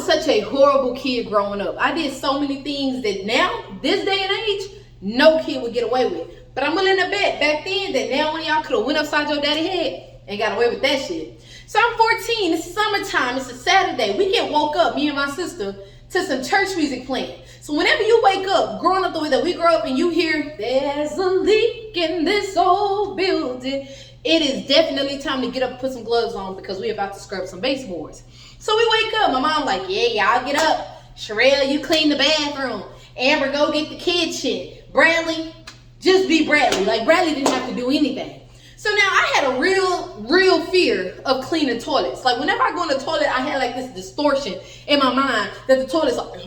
was such a horrible kid growing up. I did so many things that now, this day and age, no kid would get away with. But I'm willing to bet back then that now one of y'all could have went upside your daddy's head and got away with that shit. So I'm 14, it's summertime, it's a Saturday. We get woke up, me and my sister, to some church music playing. So whenever you wake up, growing up the way that we grew up, and you hear, there's a leak in this old building, it is definitely time to get up and put some gloves on because we're about to scrub some baseboards. So we wake up, my mom like, yeah, y'all get up. Sherelle, you clean the bathroom. Amber, go get the kitchen. Bradley, just be Bradley. Like, Bradley didn't have to do anything. So now I had a real fear of cleaning toilets. Like, whenever I go in the toilet, I had like this distortion in my mind that the toilet's like,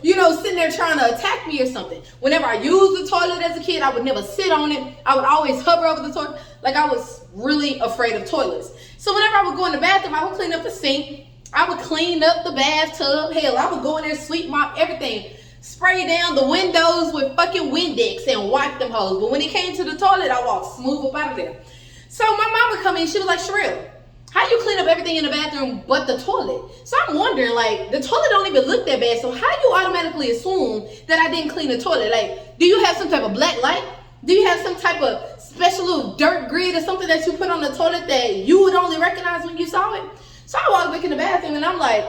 you know, sitting there trying to attack me or something. Whenever I used the toilet as a kid, I would never sit on it. I would always hover over the toilet. Like, I was really afraid of toilets. So whenever I would go in the bathroom, I would clean up the sink. I would clean up the bathtub. Hell, I would go in there, sweep, mop, everything. Spray down the windows with fucking Windex and wipe them hoes. But when it came to the toilet, I walked smooth up out of there. So my mom would come in, she was like, Sherelle, how you clean up everything in the bathroom but the toilet? So I'm wondering, like, the toilet don't even look that bad. So how do you automatically assume that I didn't clean the toilet? Like, do you have some type of black light? Do you have some type of special little dirt grid or something that you put on the toilet that you would only recognize when you saw it? So I walked back in the bathroom and I'm like,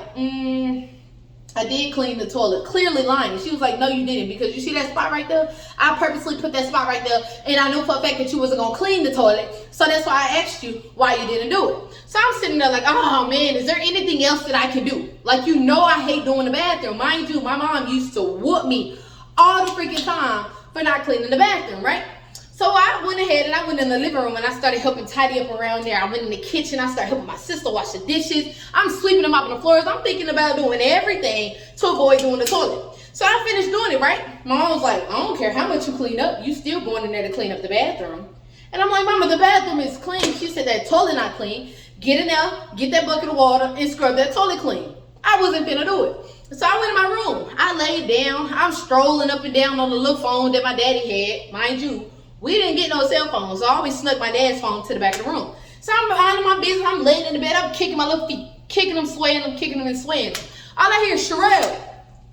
I did clean the toilet. Clearly lying. She was like, no, you didn't, because you see that spot right there? I purposely put that spot right there, and I knew for a fact that you wasn't gonna clean the toilet, so that's why I asked you why you didn't do it. So I'm sitting there like, oh man, is there anything else that I can do? Like, you know I hate doing the bathroom. Mind you, my mom used to whoop me all the freaking time for not cleaning the bathroom, right? So I went ahead and I went in the living room and I started helping tidy up around there. I went in the kitchen. I started helping my sister wash the dishes. I'm sweeping them up on the floors. I'm thinking about doing everything to avoid doing the toilet. So I finished doing it, right? My mom was like, I don't care how much you clean up. You still going in there to clean up the bathroom. And I'm like, Mama, the bathroom is clean. She said, that toilet not clean. Get in there, get that bucket of water and scrub that toilet clean. I wasn't finna do it. So I went in my room. I laid down. I'm strolling up and down on the little phone that my daddy had. Mind you, we didn't get no cell phones, so I always snuck my dad's phone to the back of the room. So I'm minding my business. I'm laying in the bed. I'm kicking my little feet, kicking them, swaying them, kicking them and swaying them. All I hear is, Sherelle,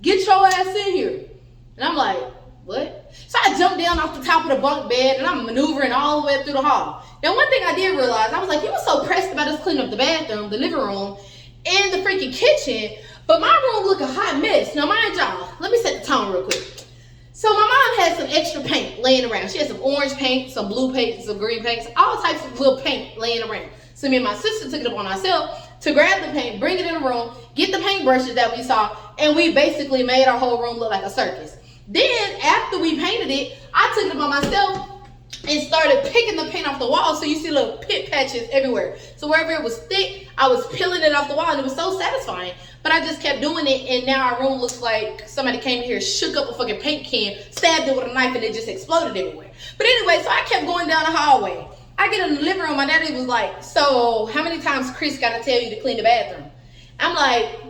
get your ass in here. And I'm like, what? So I jumped down off the top of the bunk bed and I'm maneuvering all the way through the hall. Now, one thing I did realize, I was like, you were so pressed about us cleaning up the bathroom, the living room, and the freaking kitchen, but my room looked a hot mess. Now, mind y'all, let me set the tone real quick. So my mom had some extra paint laying around. She had some orange paint, some blue paint, some green paints, all types of little paint laying around. So me and my sister took it upon ourselves to grab the paint, bring it in the room, get the paint brushes that we saw, and we basically made our whole room look like a circus. Then after we painted it, I took it upon myself and started picking the paint off the wall, so you see little pit patches everywhere. So wherever it was thick, I was peeling it off the wall, and it was so satisfying. But I just kept doing it, and now our room looks like somebody came here, shook up a fucking paint can, stabbed it with a knife, and it just exploded everywhere. But anyway, so I kept going down the hallway. I get in the living room, my daddy was like, so how many times Chris gotta tell you to clean the bathroom? I'm like,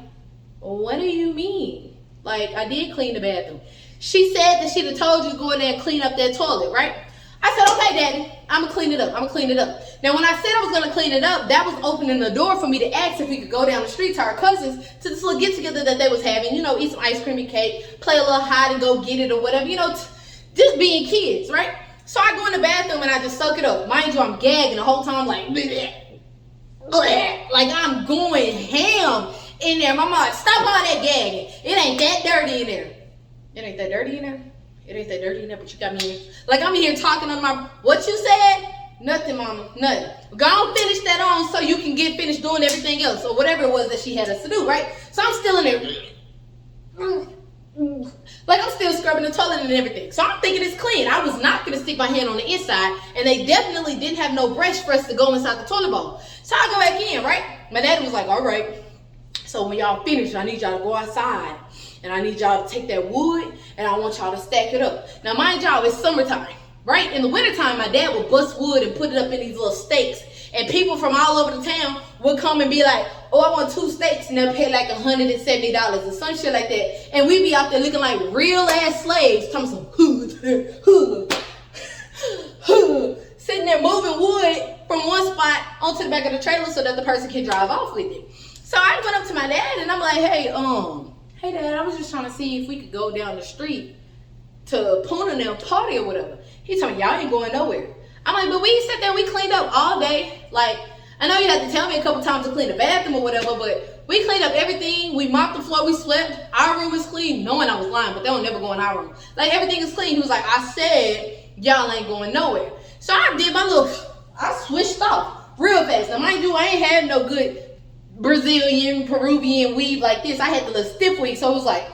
what do you mean? Like, I did clean the bathroom. She said that she'd have told you to go in there and clean up that toilet, right? I said, okay, Daddy, I'm gonna clean it up. I'm gonna clean it up. Now, when I said I was gonna clean it up, that was opening the door for me to ask if we could go down the street to our cousins to this little get together that they was having, you know, eat some ice cream and cake, play a little hide and go get it or whatever, you know, just being kids, right? So I go in the bathroom and I just soak it up. Mind you, I'm gagging the whole time, like, bleh, bleh, like I'm going ham in there. My mom like, stop all that gagging. It ain't that dirty in there. It ain't that dirty in there? It ain't that dirty in there, but you got me in here. Like, I'm in here talking on my, what you said? Nothing, Mama, nothing. Go on, finish that on so you can get finished doing everything else or whatever it was that she had us to do, right? So I'm still in there. Like, I'm still scrubbing the toilet and everything. So I'm thinking it's clean. I was not going to stick my hand on the inside, and they definitely didn't have no brush for us to go inside the toilet bowl. So I go back in, right? My daddy was like, all right. So when y'all finish, I need y'all to go outside. And I need y'all to take that wood, and I want y'all to stack it up. Now, mind y'all, it's summertime, right? In the wintertime, my dad would bust wood and put it up in these little stakes. And people from all over the town would come and be like, oh, I want 2 steaks. And they'll pay like $170 or some shit like that. And we'd be out there looking like real-ass slaves. Talking some sitting there moving wood from one spot onto the back of the trailer so that the person can drive off with it. So I went up to my dad and I'm like, hey dad, I was just trying to see if we could go down the street to Puna and them party or whatever. He told me, y'all ain't going nowhere. I'm like, but we sat there, we cleaned up all day. Like, I know you had to tell me a couple times to clean the bathroom or whatever, but we cleaned up everything. We mopped the floor, we swept. Our room was clean, knowing I was lying, but they don't never go in our room. Like, everything is clean. He was like, I said, y'all ain't going nowhere. So I switched off real fast. Now, mind you, I ain't had no good Brazilian, Peruvian weave like this. I had the little stiff weave, so it was like,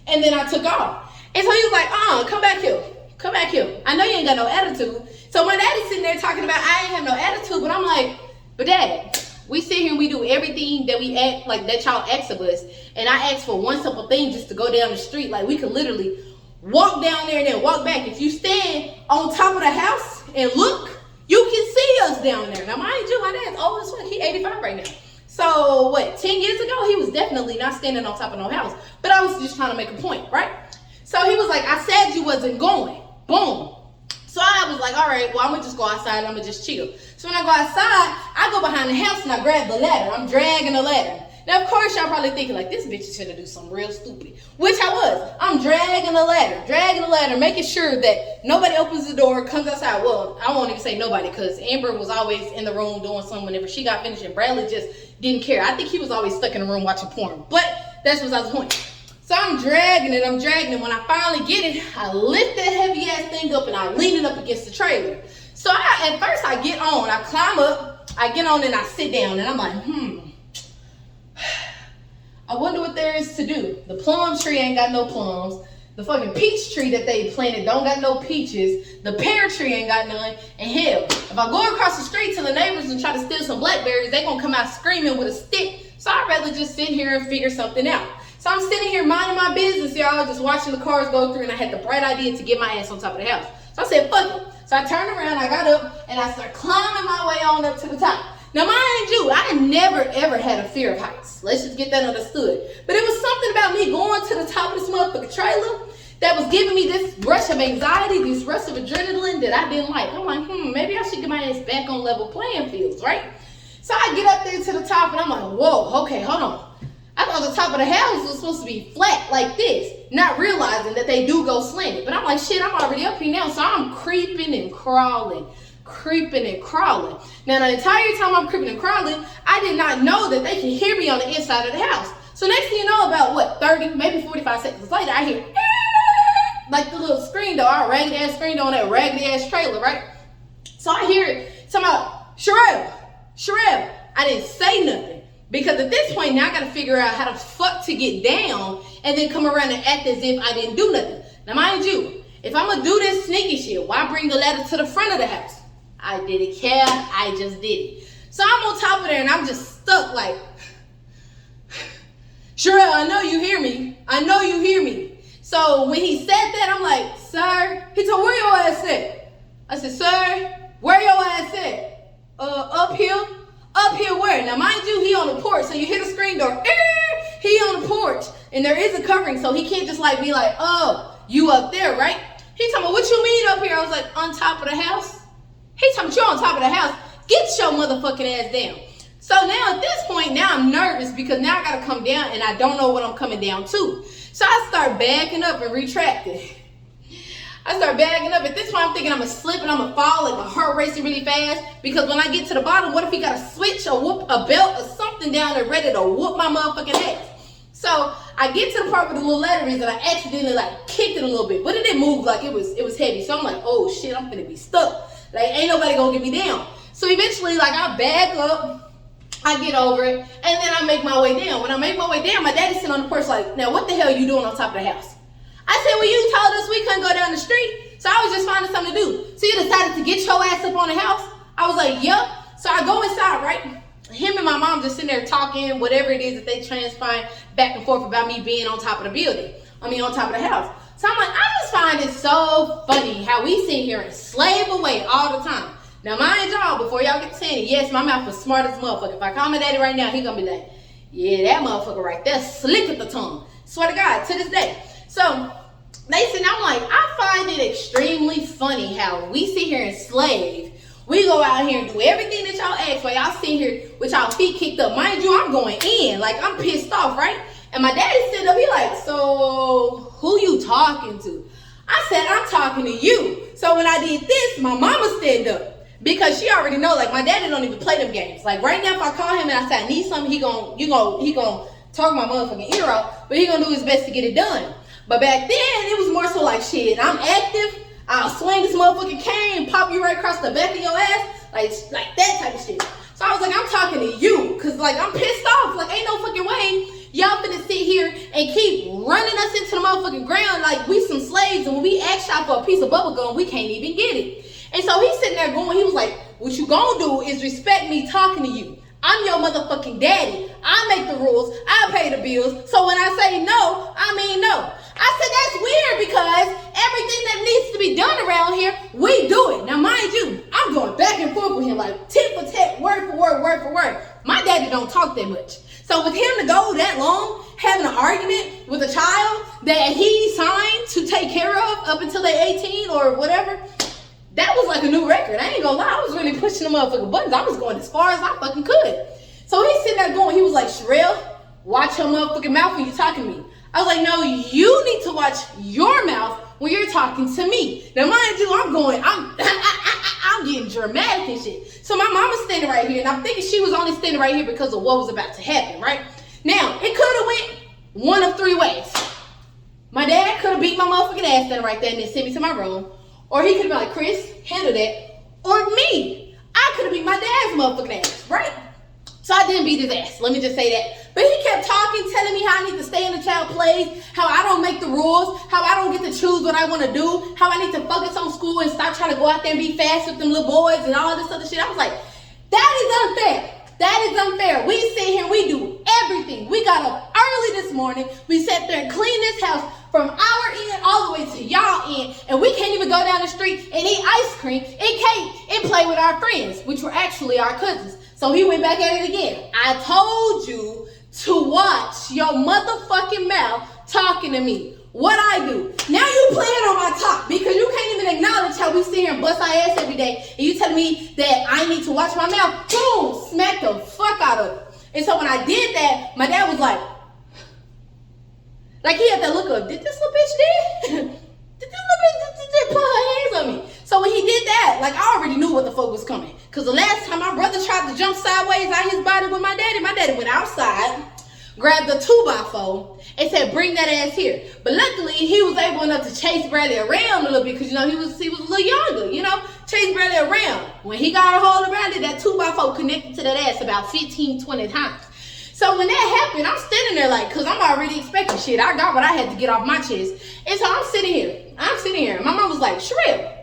And then I took off. And so he was like, come back here. Come back here. I know you ain't got no attitude. So my daddy's sitting there talking about I ain't have no attitude, but I'm like, but dad, we sit here and we do everything that we act like that y'all ask of us. And I asked for one simple thing, just to go down the street. Like, we could literally walk down there and then walk back. If you stand on top of the house and look, you can see us down there. Now, mind you, my dad's old as fuck. He 85 right now. So, 10 years ago, he was definitely not standing on top of no house. But I was just trying to make a point, right? So he was like, I said you wasn't going. Boom. So I was like, all right, well, I'm going to just go outside and I'm going to just chill. So when I go outside, I go behind the house and I grab the ladder. I'm dragging the ladder. Now, of course, y'all probably thinking, like, this bitch is finna do something real stupid. Which I was. I'm dragging the ladder, making sure that nobody opens the door, comes outside. Well, I won't even say nobody, because Amber was always in the room doing something whenever she got finished, and Bradley just didn't care. I think he was always stuck in the room watching porn. But that's besides the point. So I'm dragging it. When I finally get it, I lift that heavy ass thing up and I lean it up against the trailer. So at first I get on, I climb up, I get on and I sit down and I'm like, I wonder what there is to do. The plum tree ain't got no plums. The fucking peach tree that they planted don't got no peaches. The pear tree ain't got none. And hell, if I go across the street to the neighbors and try to steal some blackberries, they gonna come out screaming with a stick. So I'd rather just sit here and figure something out. So I'm sitting here minding my business, y'all, just watching the cars go through, and I had the bright idea to get my ass on top of the house. So I said, fuck it. So I turned around, I got up, and I started climbing my way on up to the top. Now, mind you, I had never, ever had a fear of heights. Let's just get that understood. But it was something about me going to the top of this motherfucking trailer that was giving me this rush of anxiety, this rush of adrenaline that I didn't like. I'm like, maybe I should get my ass back on level playing fields, right? So I get up there to the top, and I'm like, whoa, okay, hold on. I thought the top of the house was supposed to be flat like this, not realizing that they do go slanted. But I'm like, shit, I'm already up here now, so I'm creeping and crawling. Now, the entire time I'm creeping and crawling, I did not know that they can hear me on the inside of the house. So next thing you know, about 30, maybe 45 seconds later, I hear like the little screen door, our raggedy ass screen door on that raggedy ass trailer, right? So I hear it, talking about, Sherelle. I didn't say nothing. Because at this point, now I got to figure out how the fuck to get down and then come around and act as if I didn't do nothing. Now, mind you, if I'm going to do this sneaky shit, why bring the ladder to the front of the house? I didn't care. I just did it. So I'm on top of there and I'm just stuck like, Sherelle, I know you hear me. So when he said that, I'm like, sir, he told, where your ass at? I said, sir, where your ass at? Up here. Up here where? Now, mind you, he on the porch, so you hear the screen door. He on the porch, and there is a covering, so he can't just like be like, oh, you up there, right? He told me, what you mean up here? I was like, on top of the house? He told me, you on top of the house. Get your motherfucking ass down. So now at this point, now I'm nervous because now I got to come down, and I don't know what I'm coming down to. So I start backing up and retracting. At this point, I'm thinking I'm going to slip and I'm going to fall, like my heart racing really fast. Because when I get to the bottom, what if he got a switch or whoop a belt or something down there ready to whoop my motherfucking ass? So I get to the part where the little ladder is and I accidentally like kicked it a little bit. But it didn't move, like it was heavy. So I'm like, oh shit, I'm going to be stuck. Like ain't nobody going to get me down. So eventually like I back up, I get over it, and then I make my way down. When I make my way down, my daddy's sitting on the porch like, now what the hell are you doing on top of the house? I said, well, you told us we couldn't go down the street, so I was just finding something to do. So you decided to get your ass up on the house? I was like, yep. So I go inside, right? Him and my mom just sitting there talking, whatever it is that they transpire back and forth about me being on top of the building. On top of the house. So I'm like, I just find it so funny how we sit here and slave away all the time. Now, mind y'all, before y'all get to saying it, yes, my mouth was smart as a motherfucker. If I call my daddy right now, he gonna be like, yeah, that motherfucker right there, slick with the tongue. Swear to God, to this day. So they said, I'm like, I find it extremely funny how we sit here and slave We go out here and do everything that y'all ask for. Y'all sitting here with y'all feet kicked up. Mind you, I'm going in. Like, I'm pissed off, right? And my daddy sitting up, he like, so who you talking to? I said, I'm talking to you. So when I did this, my mama stand up. Because she already know, like, my daddy don't even play them games. Like, right now, if I call him and I say I need something, he gon' talk my motherfucking ear out, but he gonna do his best to get it done. But back then, it was more so like, shit, I'm active, I'll swing this motherfucking cane, pop you right across the back of your ass, like that type of shit. So I was like, I'm talking to you, cause like, I'm pissed off. Like, ain't no fucking way y'all finna sit here and keep running us into the motherfucking ground like we some slaves, and when we ask y'all for a piece of bubble gum, we can't even get it. And so he's sitting there going, he was like, what you gonna do is respect me talking to you. I'm your motherfucking daddy. I make the rules. I pay the bills. So when I say no, I mean no. I said, that's weird because everything that needs to be done around here, we do it. Now, mind you, I'm going back and forth with him like tit for tat, word for word, word for word. My daddy don't talk that much. So with him to go that long, having an argument with a child that he signed to take care of up until they're 18 or whatever, that was like a new record. I ain't gonna lie, I was really pushing the motherfucking buttons. I was going as far as I fucking could. So he's sitting there going, he was like, Sherelle, watch your motherfucking mouth when you're talking to me. I was like, no, you need to watch your mouth when you're talking to me. Now, mind you, I'm getting dramatic and shit. So my mama's standing right here, and I'm thinking she was only standing right here because of what was about to happen, right? Now, it could have went one of three ways. My dad could have beat my motherfucking ass standing right there and then sent me to my room. Or he could have been like, Chris, handle that. Or me. I could have beat my dad's motherfucking ass, right? So I didn't beat his ass. Let me just say that. But he kept talking, telling me how I need to stay in the child plays, how I don't make the rules, how I don't get to choose what I want to do, how I need to focus on school and stop trying to go out there and be fast with them little boys and all this other shit. I was like, that is unfair. That is unfair. We sit here, we do everything. We got up early this morning. We sat there and cleaned this house from our end all the way to y'all end. And we can't even go down the street and eat ice cream and cake and play with our friends, which were actually our cousins. So he went back at it again. I told you to watch your motherfucking mouth talking to me. What I do? Now you playing on my top because you can't even acknowledge how we sit here and bust our ass every day. And you telling me that I need to watch my mouth. Boom, smack the fuck out of it. And so when I did that, my dad was like he had that look of, did this little bitch did? Did this little bitch put her hands on me? So when he did that, like I already knew what the fuck was coming. Because the last time my brother tried to jump sideways out his body with my daddy went outside, grabbed a 2x4 and said, bring that ass here. But luckily, he was able enough to chase Bradley around a little bit because, he was a little younger, chase Bradley around. When he got a hold of Bradley, that 2x4 connected to that ass about 15, 20 times. So when that happened, I'm standing there like, because I'm already expecting shit. I got what I had to get off my chest. And so I'm sitting here. And my mom was like, Sherelle,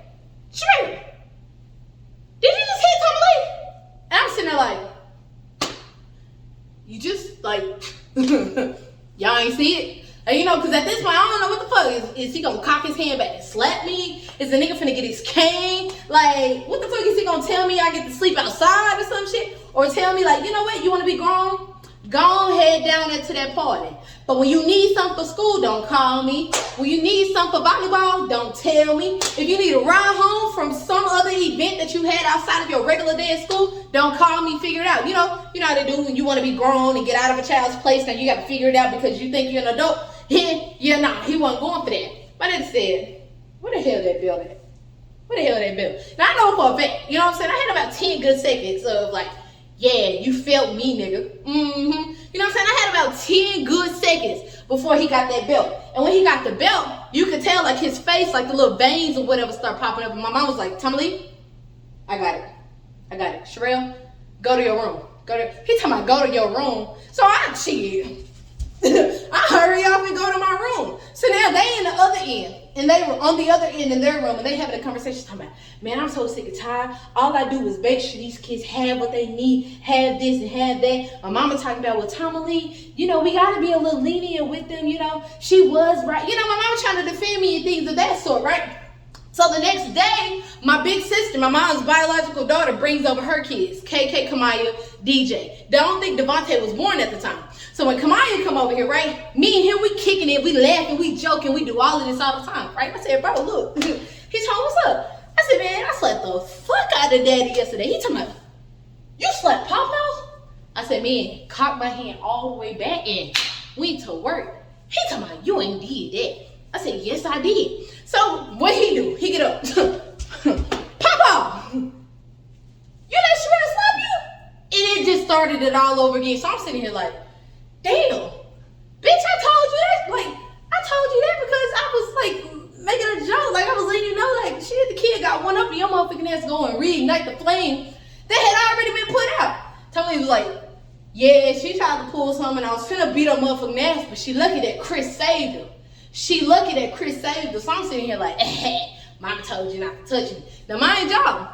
did you just hit Tommy Lee? And I'm sitting there like, you just like, y'all ain't see it? Because at this point, I don't know what the fuck. Is he gonna cock his hand back and slap me? Is the nigga finna get his cane? Like, what the fuck is he gonna tell me I get to sleep outside or some shit? Or tell me like, you know what, you wanna be grown? Go head down into that party. But when you need something for school, don't call me. When you need something for volleyball, don't tell me. If you need a ride home from some other event that you had outside of your regular day at school, don't call me, figure it out. You know how to do when you want to be grown and get out of a child's place. Now you got to figure it out because you think you're an adult. He wasn't going for that. My dad said, where the hell that bill at? Now I know for a fact, you know what I'm saying? I had about 10 good seconds of like, yeah, you felt me, nigga. You know what I'm saying? I had about 10 good seconds before he got that belt. And when he got the belt, you could tell like his face, like the little veins or whatever start popping up. And my mom was like, Tommy Lee, I got it. Sherelle, go to your room. He talking about go to your room. So I cheated. I hurry up and go to my room. So now they in the other end. And they were on the other end in their room and they having a conversation talking about, man, I'm so sick and tired. All I do is make sure these kids have what they need, have this and have that. My mama talking about, well, Tommy Lee, we got to be a little lenient with them, She was right. My mama trying to defend me and things of that sort, right? So the next day, my big sister, my mom's biological daughter, brings over her kids, KK, Kamaya, DJ. I don't think Devontae was born at the time. So when Kamaya come over here, right, me and him, we kicking it, we laughing, we joking, we do all of this all the time, right? I said, bro, look. He told me, what's up? I said, man, I slept the fuck out of daddy yesterday. He talking about, you slept Papa? I said, man, cocked my hand all the way back and went to work. He talking about, you ain't did that. I said, yes, I did. So what he do? He get up. Papa, you let Sherelle slap you? And it just started it all over again. So I'm sitting here like, damn, bitch, I told you that. Like, I told you that because I was like making a joke. Like, I was letting you know, like, shit, the kid got one up and your motherfucking ass going reignite the flame that had already been put out. Tony was like, yeah, she tried to pull something and I was finna beat her motherfucking ass, but she lucky that Chris saved her. She lucky that Chris saved her. So I'm sitting here like, mama told you not to touch me. Now, mind y'all,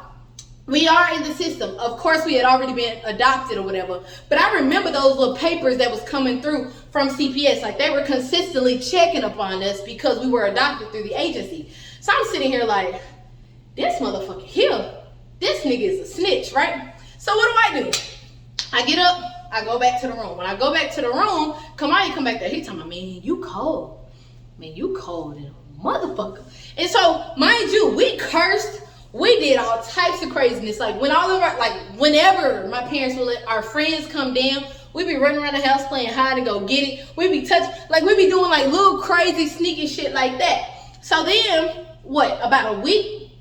we are in the system. Of course, we had already been adopted or whatever. But I remember those little papers that was coming through from CPS. Like, they were consistently checking upon us because we were adopted through the agency. So I'm sitting here like, this motherfucker here, this nigga is a snitch, right? So what do? I get up, I go back to the room. When I go back to the room, Kamaya come back there. He talking about, man, you cold. Man, you cold as a motherfucker. And so, mind you, we cursed. We did all types of craziness. Like, when all of our, like, whenever my parents would let our friends come down, we be running around the house playing hide and go get it. We be touching, like, we be doing, like, little crazy sneaky shit like that. So then, what, about a week?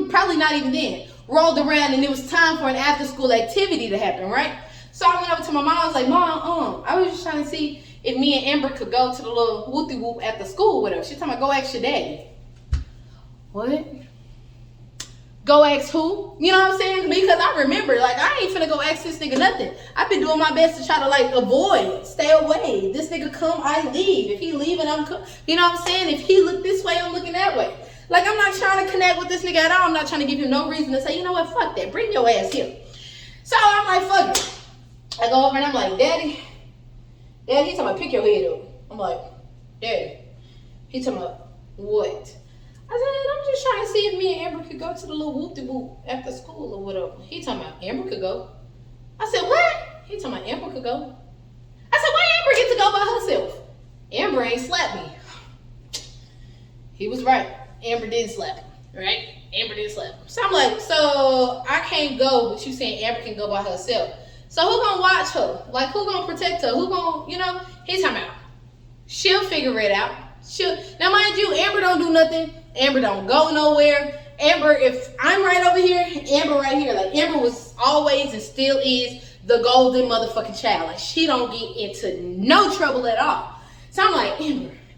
Probably not even then. Rolled around and it was time for an after-school activity to happen, right? So I went over to my mom. I was like, Mom, I was just trying to see if me and Amber could go to the little whoopty whoop at the school with her. She told me, go ask your daddy. What? Go ask who? You know what I'm saying? Because I remember, like, I ain't finna go ask this nigga nothing. I've been doing my best to try to, like, avoid, stay away. This nigga come, I leave. If he leaving, I'm come. You know what I'm saying? If he look this way, I'm looking that way. Like, I'm not trying to connect with this nigga at all. I'm not trying to give him no reason to say, you know what, fuck that. Bring your ass here. So I'm like, fuck it. I go over and I'm like, Daddy, he talking about pick your head up. I'm like, Daddy. He talking about what? I said, I'm just trying to see if me and Amber could go to the little whoop-de-whoop after school or whatever. He talking about Amber could go. I said, what? He talking about Amber could go. I said, why Amber get to go by herself? Amber ain't slapped me. He was right. Amber didn't slap him, right? Amber didn't slap him. So I'm like, so I can't go, but you saying Amber can go by herself. So who gonna watch her? Like, who gonna protect her? Who gonna, you know? He's talking about, she'll figure it out. Now mind you, Amber don't do nothing. Amber don't go nowhere. Amber, if I'm right over here, Amber right here. Like, Amber was always and still is the golden motherfucking child. Like, she don't get into no trouble at all. So I'm like,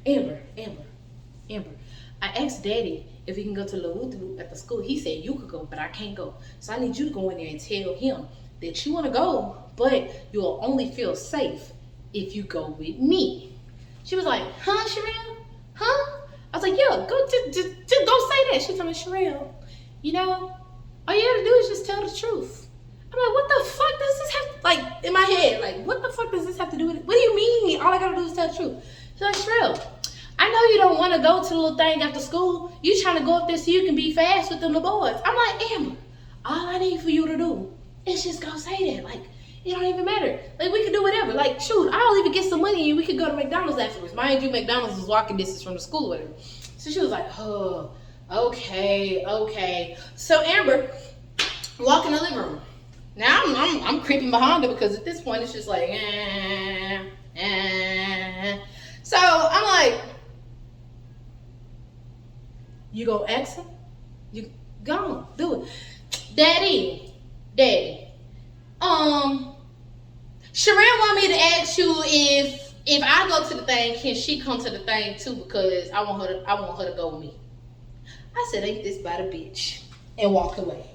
Amber. I asked Daddy if we can go to Lawutu at the school. He said you could go, but I can't go. So I need you to go in there and tell him that you want to go, but you'll only feel safe if you go with me. She was like, huh, Sherelle? Huh? I was like, yeah, go just go say that. She told me, Sherelle, you know, all you gotta do is just tell the truth. I'm like, what the fuck does this have, like, in my head, like, what the fuck does this have to do with it? What do you mean? All I gotta do is tell the truth. She's like, Sherelle, I know you don't want to go to the little thing after school. You trying to go up there so you can be fast with them little boys. I'm like, Amber, all I need for you to do is just go say that. Like, it don't even matter. Like, we can do whatever. Like, shoot, I'll even get some money and we could go to McDonald's afterwards. Mind you, McDonald's was walking distance from the school or whatever. So she was like, oh, okay. So Amber walk in the living room. Now I'm creeping behind her because at this point it's just like, So I'm like, you go ask him? You go on, do it. Daddy. Sherelle want me to ask you if I go to the thing, can she come to the thing too? Because I want her to go with me. I said, ain't this about a bitch? And walked away.